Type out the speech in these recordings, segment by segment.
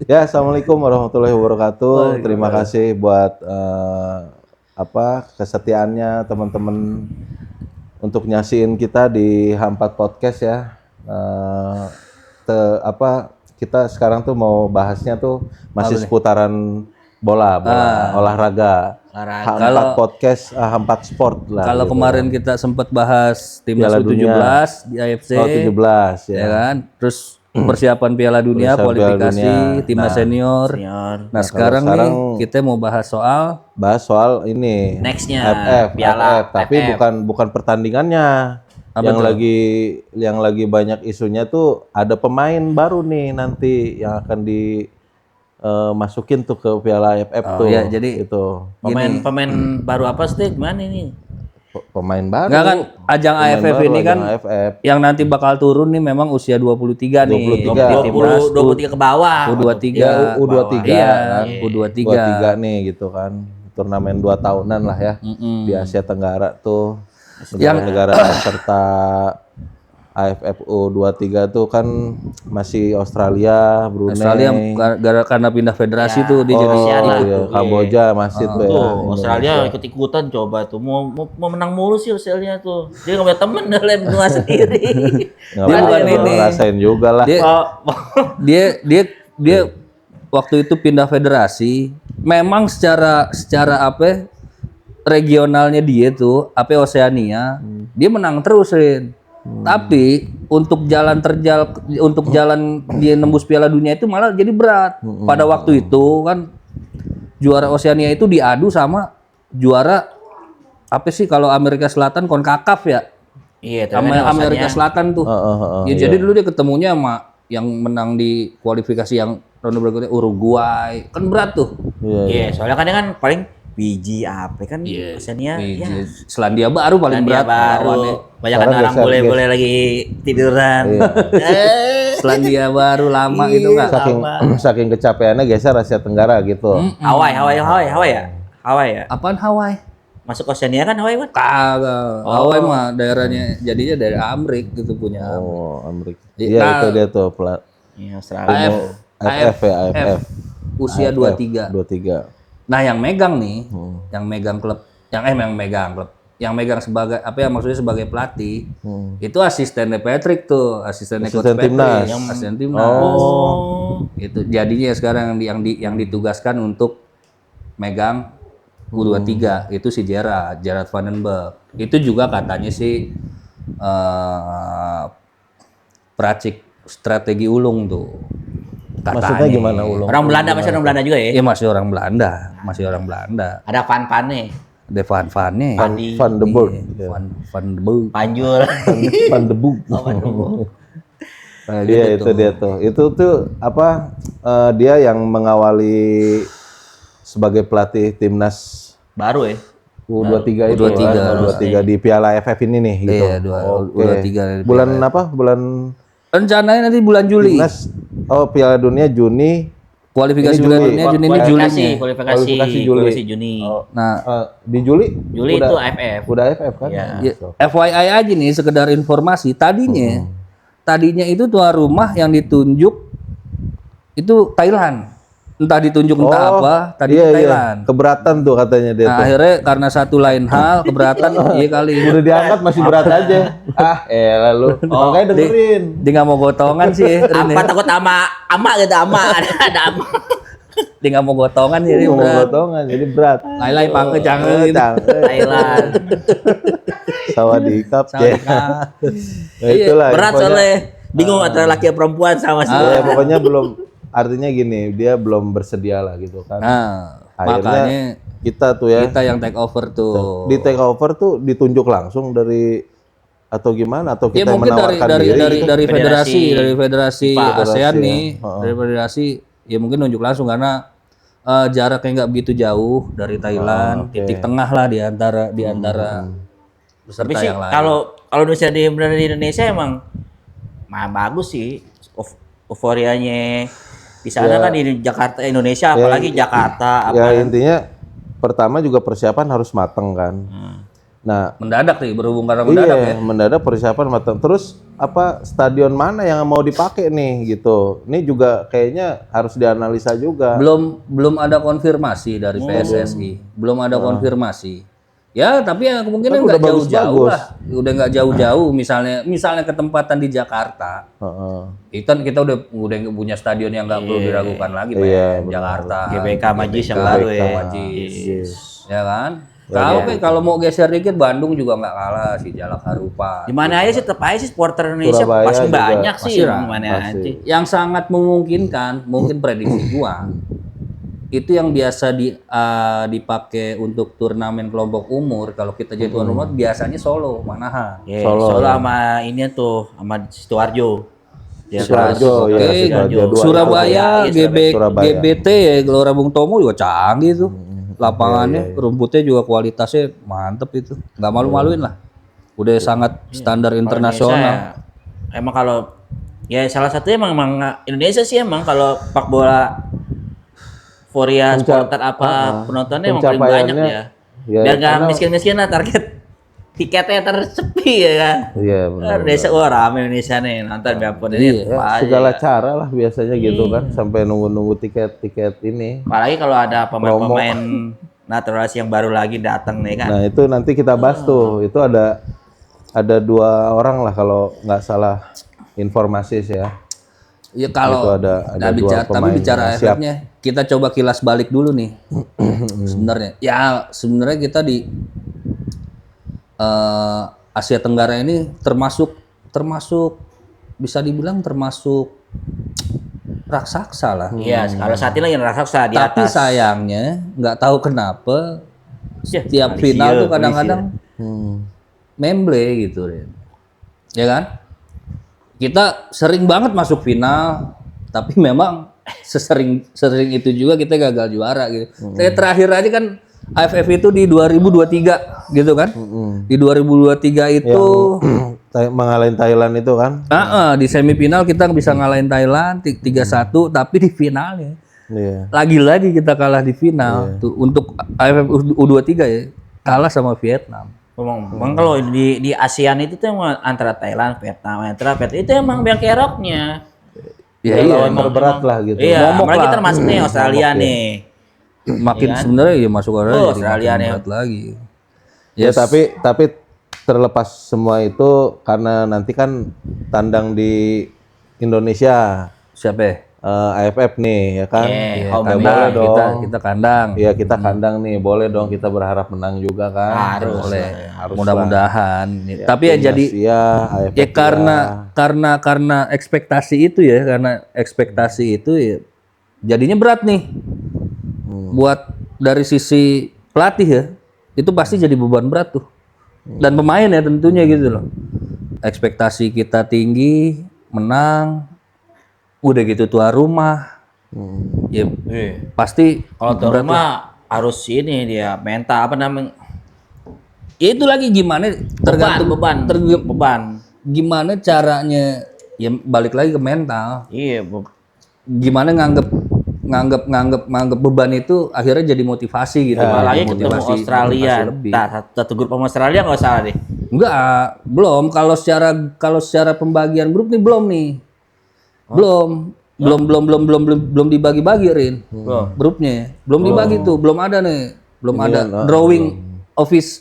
Ya, assalamualaikum warahmatullahi wabarakatuh. Terima kasih buat kesetiaannya teman-teman untuk nyasiin kita di H4 Podcast ya. Kita sekarang tuh mau bahasnya tuh masih seputaran bola, olahraga. H4 Podcast, H4 Sport lah. Kalau gitu. kemarin kita sempat bahas timnas Piala U17 di AFC, 17 ya kan? Terus persiapan Piala Dunia, Persiapan Piala kualifikasi Dunia. timnas senior. Nah, sekarang nih kita mau bahas soal ini Nextnya FF, tapi bukan pertandingannya. Yang lagi banyak isunya tuh ada pemain baru nih nanti yang akan dimasukin tuh ke Piala AFF tuh. Ya, jadi itu pemain baru apa sih? Mana ini? pemain baru. Enggak kan ajang AFF ini kan AFF. yang nanti bakal turun nih memang usia 23 nih. 23 ke bawah. U23. Ya, U23 Iya, kan. U23. 23 nih gitu kan. Turnamen 2 tahunan lah ya. Di Asia Tenggara tuh. Negara-negara peserta AFF U23 tuh kan masih Australia, Brunei. Australia karena pindah federasi tuh dia jadi Kamboja masih tuh ya. Australia ikut-ikutan coba tuh mau menang mulu sih Australia tuh. Dia nggak punya temen dalam benua sendiri. Dia bukan ini. Ngerasain juga lah. Dia waktu itu pindah federasi. Memang secara regionalnya dia tuh Oceania, dia menang terus, Rin. Tapi untuk jalan dia nembus Piala Dunia itu malah jadi berat. Pada waktu itu kan juara Oceania itu diadu sama juara kalau Amerika Selatan CONCACAF ya. Iya, Amerika Selatan tuh. Jadi dulu dia ketemunya sama yang menang di kualifikasi yang ronde berikutnya Uruguay. Kan berat tuh. Iya, soalnya kan dia kan paling biji apa kan Oceania ya. Selandia Baru paling berat baru. Banyak kan orang boleh lagi tiduran. Selandia Baru lama itu enggak. Saking kecapeannya geser Asia Tenggara gitu. Hawaii ya. Apaan Hawaii? Masuk Oceania kan Hawaii kan? Kagak. Hawaii mah daerahnya jadinya dari Amerika gitu punya. Oh, Amerika. Iya itu dia tuh Iya, Australia. AFF. Usia 23. Nah, yang megang sebagai sebagai pelatih itu asistennya Patrick tuh, asistennya Coach Patrick, asisten timnas. Itu jadinya sekarang yang ditugaskan untuk megang U23 itu si Gerard Vandenberg. Itu juga katanya sih peracik strategi ulung tuh. Maksudnya gimana ulung? Orang Belanda juga ya? Iya masih orang Belanda. Ada Van-Van-nya. Ada Van-Van-nya. Van de Boer. Van de Boer. Panjul. Van de Boer. Iya itu dia tuh. Itu tuh dia yang mengawali sebagai pelatih timnas baru ya. U23 itu. U23 di Piala AFF ini nih gitu. Iya, U23. Bulan apa? Rencananya nanti bulan Juli. Timnas Piala Dunia Juni. Kualifikasi Piala Dunia Juni ini Juli nih. Kualifikasi Juni. Nah, di Juli itu AFF. Udah AFF kan? Ya. FYI aja nih sekedar informasi. Tadinya itu tuan rumah yang ditunjuk itu Thailand. Entah ditunjuk Thailand. Keberatan tuh katanya dia tuh. Akhirnya karena satu lain hal keberatan iya kali. Udah diangkat masih berat aja. Lalu makanya dengerin. Dia nggak mau gotongan sih. Apa takut ama gitu ada ama. Dia nggak mau gotongan jadi berat. Jadi berat. Lain pangke jangan. Thailand. Sawadikap. Itulah. Berat soalnya. Bingung antara laki dan perempuan sama sih. Pokoknya belum. Artinya gini, dia belum bersedia lah gitu kan. Nah, akhirnya makanya kita yang take over tuh. Di take over tuh ditunjuk langsung dari atau gimana atau kita menawarkan dari federasi ASEAN nih, dari federasi ya mungkin nunjuk langsung karena jaraknya nggak begitu jauh dari Thailand, titik tengah lah di antara peserta yang lain. Kalau misalnya di Indonesia emang bagus sih euforianya. Di sana kan di Jakarta Indonesia apalagi Jakarta intinya pertama juga persiapan harus mateng kan. Nah, Mendadak nih, berhubung karena mendadak ya. mendadak persiapan matang. Terus apa stadion mana yang mau dipakai nih gitu. Ini juga kayaknya harus dianalisa juga. Belum ada konfirmasi dari PSSI. Belum ada konfirmasi. Ya, tapi ya kemungkinan Kan udah nggak jauh-jauh bagus-bagus. lah. Udah nggak jauh-jauh. Misalnya ketempatan di Jakarta. Heeh. Kita udah nggak punya stadion yang nggak perlu diragukan lagi, Iya, men. Jakarta. GBK Majis yang baru ya. Majis. Ya kan? Kalau mau geser dikit Bandung juga nggak kalah si Jalak Harupat. Di mana aja sih tetap aja sih supporter Indonesia Surabaya pasti juga. banyak sih Pasti di lah, mana aja. Yang sangat memungkinkan, mungkin prediksi gua, itu yang biasa dipakai untuk turnamen kelompok umur. Kalau kita jadi tuan rumah biasanya Solo, Manahan. Ya, Solo, Solo sama ini tuh sama Sidoarjo. Ya, Sidoarjo, ya, Oke, Sidoarjo dua. Surabaya, Iya, Surabaya. GBT ya, Gelora Bung Tomo juga canggih tuh. Lapangannya, rumputnya juga kualitasnya mantep itu. Nggak malu-maluin lah. Udah sangat standar internasional. Indonesia, emang kalau ya salah satunya emang Indonesia sih emang kalau pak bola euforia supporter apa penontonnya emang paling banyak pencapaiannya, ya. ya, Biar nggak karena- miskin-miskin lah target tiketnya tersepi ya kan. Iya, benar. Indonesia rame Indonesia nih nonton biarpun ini Ya, apa aja. segala cara lah biasanya gitu kan sampai nunggu-nunggu tiket ini. Apalagi kalau ada pemain-pemain naturalisasi yang baru lagi datang nih kan. Nah, itu nanti kita bahas tuh. Itu ada 2 orang lah kalau nggak salah informasi sih ya. Ya kalau Itu ada bicara, dua tapi pemain bicara yang siap. efeknya, kita coba kilas balik dulu nih. Sebenarnya, ya sebenarnya kita di Asia Tenggara ini termasuk bisa dibilang termasuk raksasa lah. Iya, kalau saat ini lagi raksasa di Tapi atas. sayangnya nggak tahu kenapa Ya, setiap Malaysia, final tuh Malaysia. kadang-kadang memble gitu, Ren. Ya kan? Kita sering banget masuk final, tapi memang sering itu juga kita gagal juara gitu. Saya terakhir aja kan AFF itu di 2023 gitu kan. Di 2023 itu Mengalahin Thailand itu kan. di semifinal kita bisa ngalahin Thailand 3-1, tapi di finalnya Iya. lagi-lagi kita kalah di final. Tuh untuk AFF U23 ya, kalah sama Vietnam. Emang kalau di ASEAN itu tuh emang antara Thailand, Vietnam itu emang yang keroknya. Ya Lawan terberat lah gitu. Iya, Momok apalagi lah. termasuk nih Australia nih. Makin sebenarnya ya masuk orang Oh, jadi Australia makin nih. berat lagi. Ya tapi terlepas semua itu karena nanti kan tandang di Indonesia Siapa ya? AFF nih ya kan. Iya, Ya, home boleh Kandang, dong. kita kandang. Iya kita kandang nih, boleh dong kita berharap menang juga kan. Harus. Boleh. Harus Mudah-mudahan. Tapi ya jadi Asia, AFF ya karena ekspektasi itu ya, karena ekspektasi itu ya jadinya berat nih. Buat dari sisi pelatih ya, itu pasti jadi beban berat tuh. Dan pemain ya tentunya gitu loh. Ekspektasi kita tinggi, menang, udah gitu tuan rumah. Ya pasti Kalau tuan rumah harus ini dia mental apa namanya? ya itu lagi gimana tergantung beban. gimana caranya ya balik lagi ke mental. Iya, Gimana nganggep beban itu akhirnya jadi motivasi gitu. apalagi Jadi ketemu motivasi Australia. lebih. Nah, satu grup sama Australia nggak salah deh. Enggak, belum. Kalau secara pembagian grup nih belum nih. Belum dibagi-bagi Rin. Grupnya. Belum dibagi tuh, belum ada nih. Belum ada drawing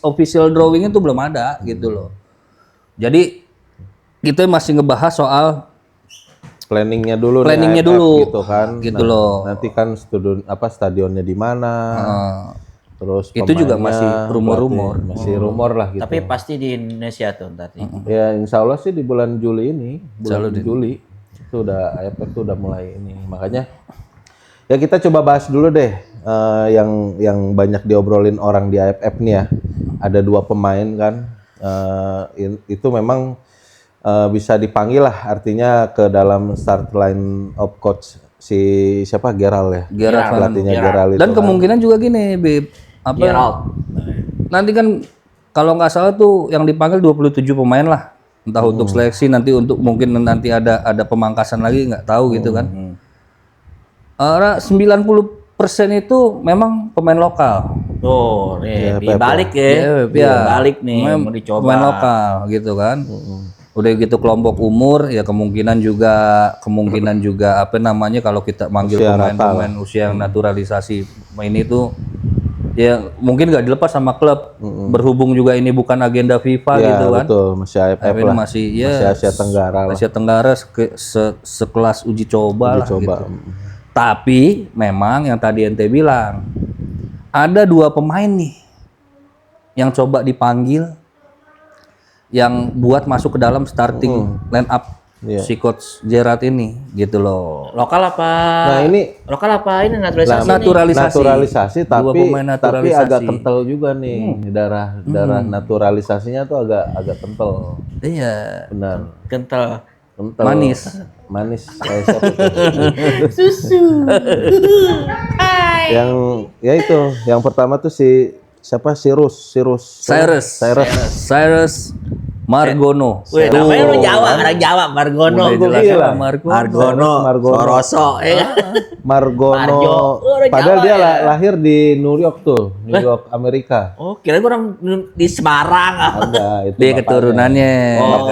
official drawing itu belum ada gitu loh. Jadi kita masih ngebahas soal planningnya dulu Planningnya nih, AFF dulu. gitu kan. Gitu loh. Nanti kan stadionnya di mana. Terus itu juga pemainnya masih rumor-rumor. berarti masih rumor lah gitu. Tapi pasti di Indonesia tuh tadi. Ya insya Allah sih di bulan Juli ini, bulan Juli itu udah AFF tuh udah mulai ini. Makanya ya kita coba bahas dulu deh yang banyak diobrolin orang di AFF nih ya. Ada 2 pemain kan, itu memang bisa dipanggil lah, artinya ke dalam start line of coach si siapa Gerald ya. Gerald. Pelatihnya Gerald itu. Dan kemungkinan juga gini, Bib. Gerald. Nanti kan kalau nggak salah tuh yang dipanggil 27 pemain lah. Entah untuk seleksi nanti untuk mungkin nanti ada pemangkasan lagi nggak tahu gitu kan. 90% itu memang pemain lokal. Tuh, Iya, nih dibalik ya. Iya, Balik nih mau dicoba. Pemain lokal gitu kan. Udah gitu kelompok umur ya kemungkinan juga apa namanya kalau kita manggil Usia pemain-pemain usia yang naturalisasi ini tuh ya mungkin nggak dilepas sama klub. Berhubung juga ini bukan agenda FIFA Iya, gitu kan. betul, masih AFF Ini lah. masih ya Masih Asia Tenggara lah. Asia Tenggara sekelas uji coba lah Coba. gitu. Tapi memang yang tadi ente bilang ada 2 pemain nih yang coba dipanggil yang buat masuk ke dalam starting line up si coach Gerrard ini gitu loh. Lokal apa? Nah, ini lokal apa ini naturalisasi? Naturalisasi. naturalisasi Dua pemain tapi naturalisasi. agak kental juga nih. Darah naturalisasinya tuh agak kental. Iya. Benar. Kental. Kental. Manis kayak siapa tuh? Susu. Yang ya itu, yang pertama tuh si siapa? Cyrus Margono. Wih, namanya orang Jawa, orang Jawa, Margono. Udah jelas Iya. lah, Margono. Soroso, ya. Margono. Marjo. Orang Padahal Jawa dia ya. lahir di New York tuh, New York Amerika. Oh, kira gue orang di Semarang. Ada itu. Dia bapaknya. keturunannya.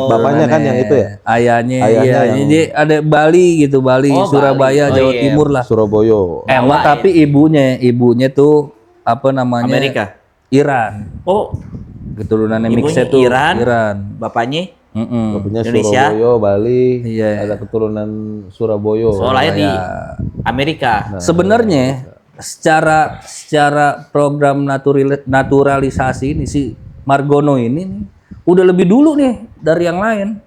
Bapaknya kan yang itu ya? Ayahnya Ayahnya iya. yang- Jadi ada Bali gitu, Bali, Oh, Surabaya, Bali. Oh, Jawa iya. Timur lah. Surabaya. Jawa, Tapi ibunya tuh apa namanya? Amerika. Iran. Oh, Keturunannya Ibunya mixnya tuh Iran. bapaknya Bapaknya Indonesia. Surabaya, Bali. Iya. Ada keturunan Surabaya. soalnya di Amerika. Sebenarnya secara program naturalisasi ini si Margono ini nih, udah lebih dulu nih dari yang lain.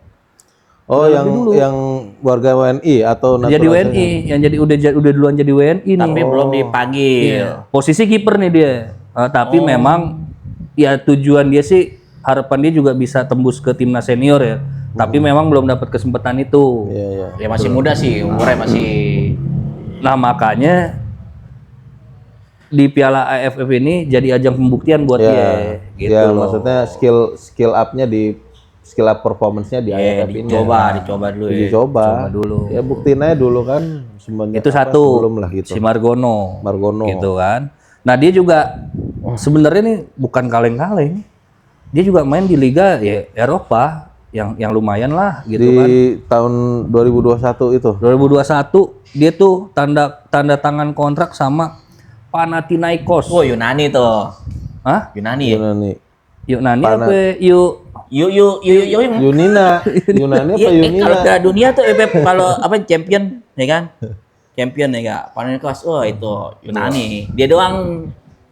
Oh, yang warga WNI atau Jadi naturalisasi? WNI yang jadi udah duluan jadi WNI nih. Tapi belum dipanggil. Posisi kiper nih dia. Tapi memang ya tujuan dia sih harapan dia juga bisa tembus ke timnas senior ya. Tapi memang belum dapat kesempatan itu. Iya, iya. Ya masih muda sih, umurnya masih. Nah, makanya di Piala AFF ini jadi ajang pembuktian buat dia gitu Ya, loh. maksudnya skill up-nya skill up performance-nya di AFF ini. Dicoba dulu ya. Dicoba. dulu. Ya buktiin aja dulu kan semuanya. Itu satu Belum lah gitu. si Margono gitu kan. Nah, dia juga sebenarnya nih bukan kaleng-kaleng. Dia juga main di liga ya Eropa yang lumayan lah gitu kan. Di tahun 2021 itu. 2021 dia tuh tanda tangan kontrak sama Panathinaikos. Oh, Yunani tuh. Hah? Yunani ya. Yunani. Yunani apa yuk? Yunina. Yunani apa Yunina? Kalau Piala Dunia tuh kalau apa champion ya kan? Champion ya enggak? Panathinaikos. Oh, itu Yunani. Dia doang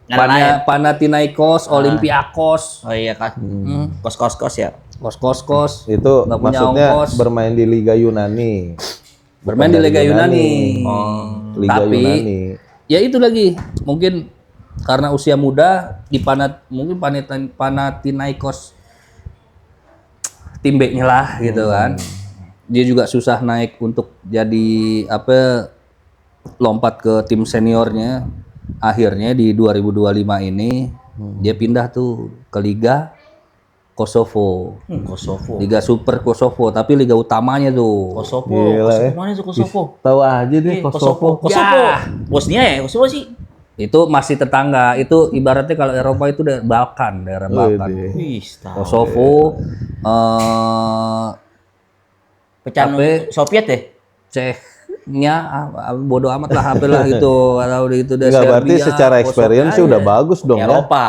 nggak ada lain. Panathinaikos, Olympiakos, Oh iya kan. Kos ya. kos. Itu Nggak punya maksudnya ongkos. bermain di Liga Yunani. Bermain di Liga Yunani. Liga Tapi Yunani. ya itu lagi mungkin karena usia muda di mungkin Panathinaikos tim B-nya lah gitu kan. Dia juga susah naik untuk jadi apa lompat ke tim seniornya. Akhirnya di 2025 ini dia pindah tuh ke Liga Kosovo. Kosovo. Liga Super Kosovo, tapi liga utamanya tuh. Kosovo. Gila, Kosovo ya. mana tuh Kosovo? Tahu aja deh Kosovo. Kosovo. Bosnia ya? Kosovo sih. Itu masih tetangga. Itu ibaratnya kalau Eropa itu daerah Balkan. Wih, tahu. Kosovo Pecahan Tapi- Soviet ya? Ceknya bodoh amat lah apalah gitu atau itu udah Enggak, berarti Serbia, secara Kosovo experience sih aja. udah bagus dong ya. Eropa.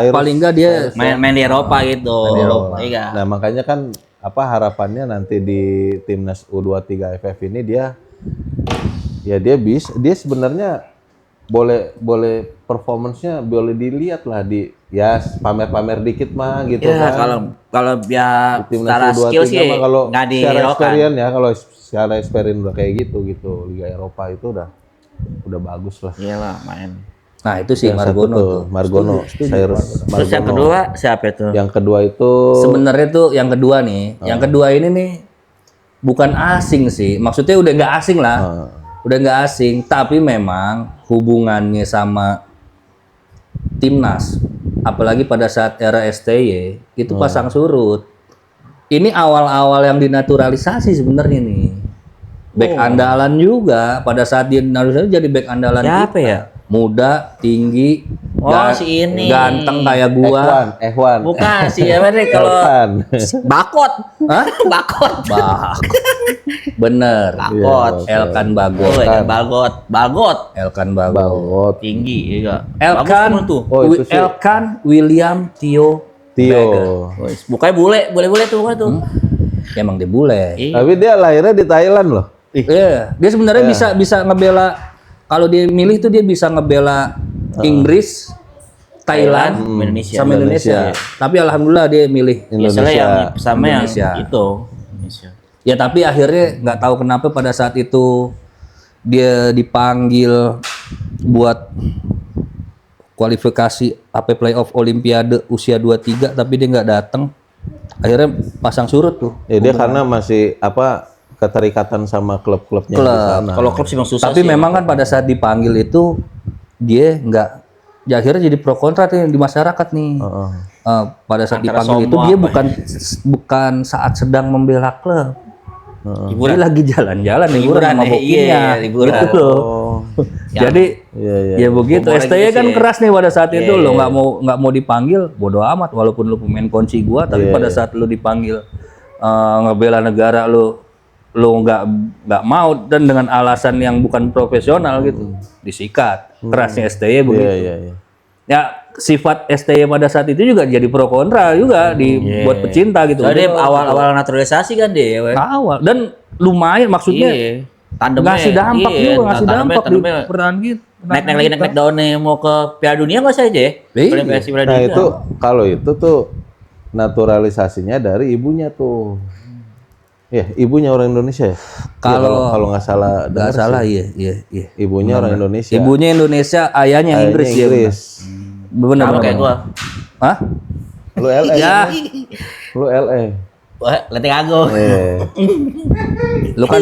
paling enggak dia Main di Eropa gitu. Main di Eropa. Iya. Nah, makanya kan apa harapannya nanti di timnas U23 AFF ini dia sebenarnya boleh performance-nya boleh dilihat lah di ya pamer-pamer dikit mah gitu Ya, kan. kalau ya Timnas secara U23 skill sih mah kalau nggak secara dihiraukan. experience ya, kalau secara experience udah kayak gitu Liga Eropa itu udah bagus lah. Iyalah main. nah itu si Yang satu Margono tuh, tuh. Margono, Cyrus Terus yang Margono. kedua siapa itu? Yang kedua itu Sebenarnya tuh yang kedua nih, yang kedua ini nih bukan asing sih. Maksudnya udah nggak asing lah. Udah nggak asing, tapi memang hubungannya sama timnas, apalagi pada saat era STY itu pasang surut. Ini awal-awal yang dinaturalisasi sebenarnya nih. Back andalan juga pada saat dia naturalisasi jadi back andalan Siapa kita. ya? Muda, tinggi, Oh, si ini. Ganteng kayak gua. Ehwan. Bukan si apa nih kalau Elkan. Bakot. Hah? Bakot. Bener. Bakot. Elkan Bagot. Oh, ini Bagot. Elkan Bagot. Bagot. Tinggi ya. Elkan tuh. Oh, itu sih. Elkan William Tio. Tio. Mukanya bule tuh kan tuh. Emang dia bule. Iya. Tapi dia lahirnya di Thailand loh. Iya, dia sebenarnya bisa ngebela, kalau dia milih tuh dia bisa ngebela Inggris, Thailand, Indonesia. sama Indonesia. Tapi alhamdulillah dia milih Biasanya yang sama yang Indonesia. itu. Indonesia. Ya tapi akhirnya nggak tahu kenapa pada saat itu dia dipanggil buat kualifikasi playoff Olimpiade usia 23 tapi dia nggak datang. Akhirnya pasang surut tuh. Ya dia karena masih keterikatan sama klub-klubnya di sana. Kalau klub sih memang susah Tapi sih. memang kan pada saat dipanggil itu dia nggak, ya akhirnya jadi pro kontra nih di masyarakat nih. Pada saat Antara dipanggil itu sombong dia apa bukan saat sedang membela klub. Hiburan. Dia lagi jalan-jalan liburan sama Iya, bokinya. liburan. Gitu loh. Jadi Iya. ya begitu. Humor STY gitu kan sih. keras nih pada saat itu lo nggak mau dipanggil, bodo amat walaupun lu pemain kunci gua, tapi pada saat lu dipanggil ngebela negara lu nggak mau dan dengan alasan yang bukan profesional gitu disikat. Kerasnya STY begitu. Iya. Ya sifat STY pada saat itu juga jadi pro kontra juga buat pecinta gitu. Soalnya dia awal-awal naturalisasi kan dia. Awal dan lumayan maksudnya Tandemnya. ngasih dampak iya, juga, ngasih dampak di tandemnya. peran gitu. Naik daunnya mau ke Piala Dunia nggak saja ya? Iya. Kualifikasi Piala Nah Dunia. itu kalau itu tuh naturalisasinya dari ibunya tuh. Ya, ibunya orang Indonesia ya? Kalau- kalau nggak salah Nggak dengar salah sih. iya. Ibunya orang Indonesia. Ibunya Indonesia, ayahnya Ayahnya Inggris ya. Inggris. Benar. Sama kayak gua. Hah? Lu LA. Ya, Lu LA. Wah, Lenteng Agung. lu kan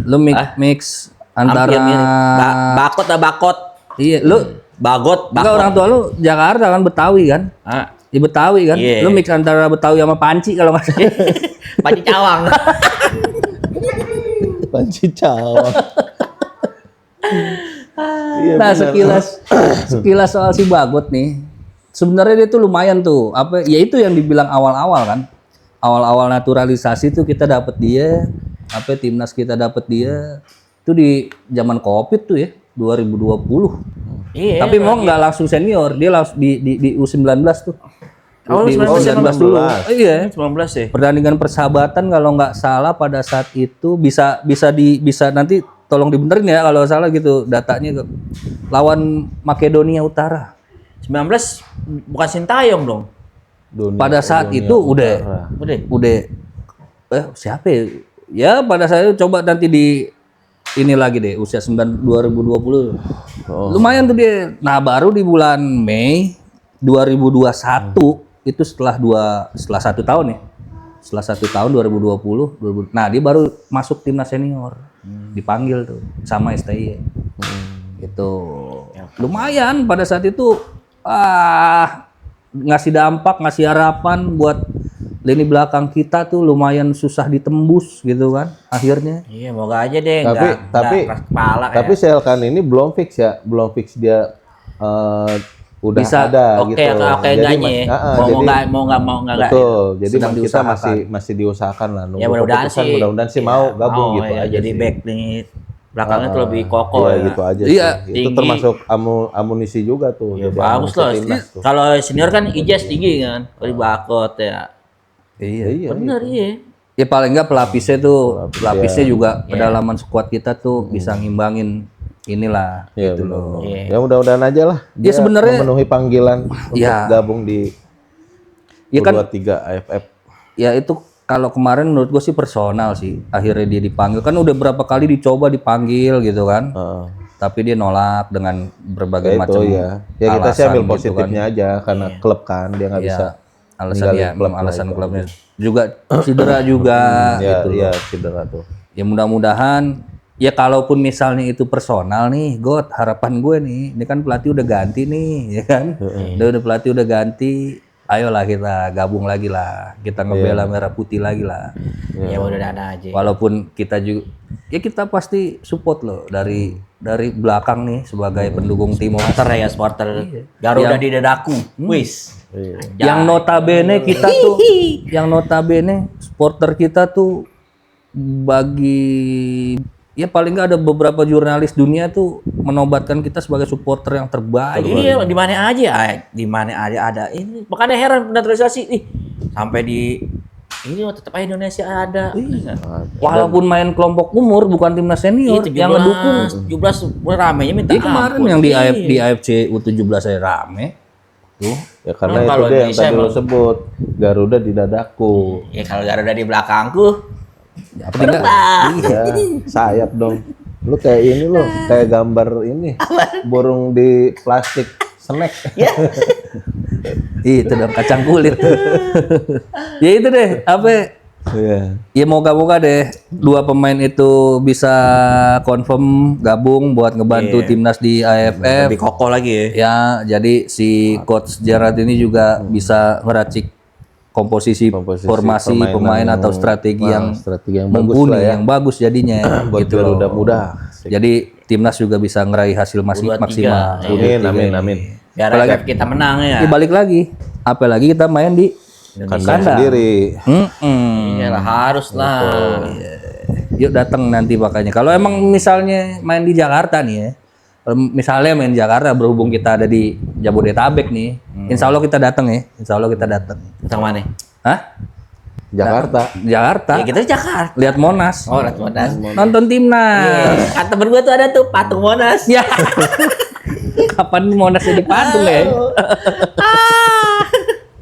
lu mix antara Hampir mirip. Bakot. iya, lu Bagot. enggak orang tua lu Jakarta kan Betawi kan? Ah, Di Betawi kan? Iya. Lu mix antara Betawi sama Panci kalau nggak salah. Panci Cawang. Panci Cawang. Iya, Nah, benar. sekilas soal si Bagot nih. Sebenarnya dia tuh lumayan tuh. Apa ya itu yang dibilang awal-awal kan. Awal-awal naturalisasi tuh kita dapat dia, timnas kita dapat dia. Itu di zaman Covid tuh ya, 2020. Iya. Tapi mau nggak langsung senior, dia langsung di U19 tuh. Oh, di 19 U19 dulu. Iya. 19 ya. Pertandingan persahabatan kalau nggak salah pada saat itu bisa nanti tolong dibenerin ya kalau salah gitu datanya lawan Makedonia Utara. 19 bukan Sintayong dong. Pada saat itu udah siapa ya? Ya pada saat itu coba nanti di ini lagi deh usia 2020. Lumayan tuh dia. Nah, baru di bulan Mei 2021 itu setelah 1 tahun ya. Setelah 1 tahun 2020. Nah, dia baru masuk timnas senior. Dipanggil tuh sama STY. Gitu. Lumayan pada saat itu ngasih dampak, ngasih harapan buat lini belakang kita tuh lumayan susah ditembus gitu kan akhirnya. Iya, moga aja deh Tapi keras kepala tapi Selkan ini belum fix dia udah Bisa. ada Oke, gitu. oke Jadi enggaknya. jadi Mau enggak. betul. Jadi Sedang kita diusahakan. masih diusahakan lah. Nunggu Ya mudah-mudahan keputusan, sih. mudah-mudahan sih mau gabung gitu ya, aja jadi sih. back nih belakangnya tuh lebih kokoh Iya ya. gitu aja Iya, sih. Itu tinggi. termasuk amunisi juga tuh. Ya, Jadi bagus amunisi loh. timnas tuh. Kalau senior kan Ijaz tinggi kan, dari Bakot ya. Iya. Bener iya. Ya paling enggak pelapisnya juga kedalaman skuad kita tuh bisa ngimbangin inilah Iya, gitu benar. loh. Ya mudah-mudahan aja lah. Ya, dia sebenarnya- memenuhi panggilan untuk Ya. gabung di Ya kan U23 AFF. ya itu kalau kemarin menurut gue sih personal sih. Akhirnya dia dipanggil kan udah berapa kali dicoba dipanggil gitu kan. Heeh. Tapi dia nolak dengan berbagai Ya itu macam ya. Ya kita sih alasan ambil gitu positifnya aja karena klub kan dia nggak bisa. alasan ninggalin ya klub alasan lah, klubnya juga cedera juga Ya, gitu loh. iya cedera tuh. Ya mudah-mudahan ya kalaupun misalnya itu personal nih, God, harapan gue nih, ini kan pelatih udah ganti nih, ya kan? Udah pelatih udah ganti, ayolah kita gabung lagi lah, kita ngebela merah putih lagi lah. Ya mudah-mudahan aja. Walaupun kita juga, ya kita pasti support loh dari dari belakang nih sebagai pendukung timnas. Supporter ya, supporter Garuda di dadaku. Wis. Yang notabene kita tuh, yang notabene supporter kita tuh bagi ya paling nggak ada beberapa jurnalis dunia tuh menobatkan kita sebagai supporter yang terbaik. Iya, di mana aja ada. Ini makanya heran naturalisasi sampai di ini tetap aja Indonesia ada. Walaupun main kelompok umur bukan timnas senior yang ngedukung 17 ramenya minta kemarin ampun. yang di AFC U17 saya rame. Tuh. Ya karena Kalau itu dia yang Indonesia tadi lo emang- sebut, Garuda di dadaku. Ya kalau Garuda di belakangku, Apa tidak? Ya, sayap dong. Lu kayak ini loh, kayak gambar ini. Burung di plastik snack. Itu dong kacang kulit. Ya itu deh, apa? Iya. Ya moga-moga deh dua pemain itu bisa confirm gabung buat ngebantu timnas di AFF. lebih kokoh lagi ya. Ya, jadi si coach Gerard ini juga bisa ngeracik komposisi formasi permainan pemain yang- atau strategi yang strategi yang bagus mumpuni, lah ya. yang bagus jadinya Buat gitu loh. Garuda muda. Jadi timnas juga bisa ngeraih hasil maksimal. Amin. Biar AFF kita menang ya. Ya, balik lagi, apalagi kita main di Kandang sendiri. Iyalah harus lah. Yuk datang nanti makanya. Kalau emang misalnya main di Jakarta nih ya, misalnya main di Jakarta berhubung kita ada di Jabodetabek nih, Insya Allah kita datang ya. Insya Allah kita datang. Tentang mana? Hah? Jakarta. Jakarta. Ya kita di Jakarta. Lihat Monas. Oh, lihat Monas. Nonton timnas. Kan temen gue tuh ada tuh patung Monas. Ya. Kapan Monas jadi patung ya?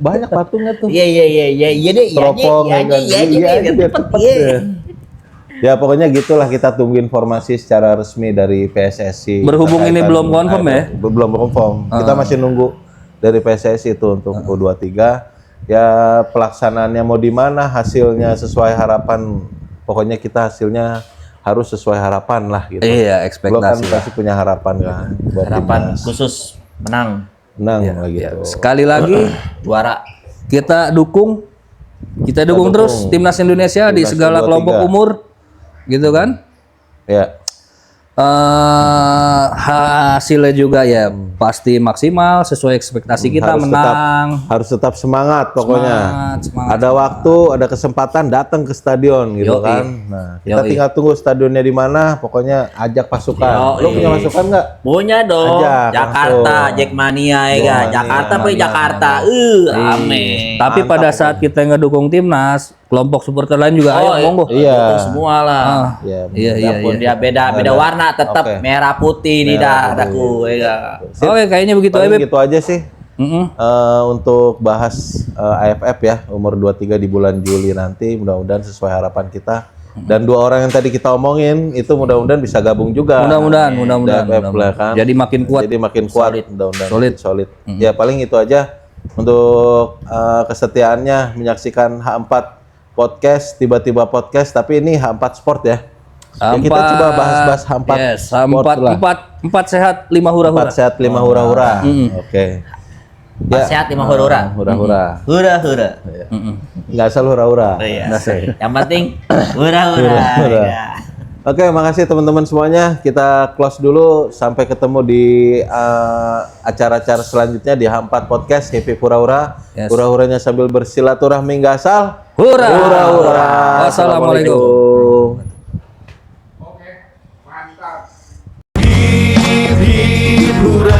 Banyak patungnya tuh. Iya deh. Teropong, Iya biar cepet deh. Ya pokoknya gitulah, kita tunggu informasi secara resmi dari PSSI. Berhubung ini terkait belum confirm ya? Belum confirm. Kita masih nunggu dari PSSI itu untuk U23. Ya pelaksanaannya mau di mana, hasilnya sesuai harapan. Pokoknya kita hasilnya harus sesuai harapan lah gitu. Iya, Lo kan ekspektasi. pasti punya harapan kan buat Harapan timnas. khusus menang Menang lah gitu. Sekali lagi juara. kita dukung terus timnas Indonesia di Timnas segala U23. kelompok umur, gitu kan? Ya. Hasilnya juga ya pasti maksimal sesuai ekspektasi kita, menang. Harus tetap semangat pokoknya. Semangat. Ada waktu, ada kesempatan datang ke stadion gitu Yoi. kan. Nah, kita Yoi. tinggal tunggu stadionnya di mana, pokoknya ajak pasukan. Yoi. Lo punya masukan nggak? Punya dong. Aja, Jakarta, langsung. Jackmania ya kan. Jackmania, Jakarta pe Jakarta. Rame. Tapi pada saat kita ngedukung timnas, kelompok supporter lain juga ayo monggo. Iya. Itu semua lah. Ya, Iya. Walaupun dia beda warna tetap Oke. merah putih di dadaku ya. Oke, kayaknya begitu aja, paling Beb. gitu aja sih. Untuk bahas AFF ya, umur 23 di bulan Juli nanti, mudah-mudahan sesuai harapan kita. Dan dua orang yang tadi kita omongin itu mudah-mudahan bisa gabung juga. Mudah-mudahan. Di AFF lah kan. Jadi makin kuat. Jadi makin kuat, mudah-mudahan Solid. solid. Ya paling itu aja untuk kesetiaannya menyaksikan H4 podcast, tiba-tiba podcast, tapi ini H4 Sport ya. Ya, kita coba bahas-bahas H4 Yes, Sport lah. empat sehat, 5 hura-hura. 4 sehat 5 hura-hura. Oke. Ya. Sehat 5 hura-hura. Hura-hura. Hura-hura. Nggak asal hura-hura. Iya. Yang penting hura-hura. Hura-hura. Ya. Oke, makasih teman-teman semuanya. Kita close dulu. Sampai ketemu di acara-acara selanjutnya di H4 Podcast. Happy Hura-hura. Yes. Hura-huranya sambil bersilaturahmi nggak asal. Hura. Hura-hura. Wassalamualaikum. Hura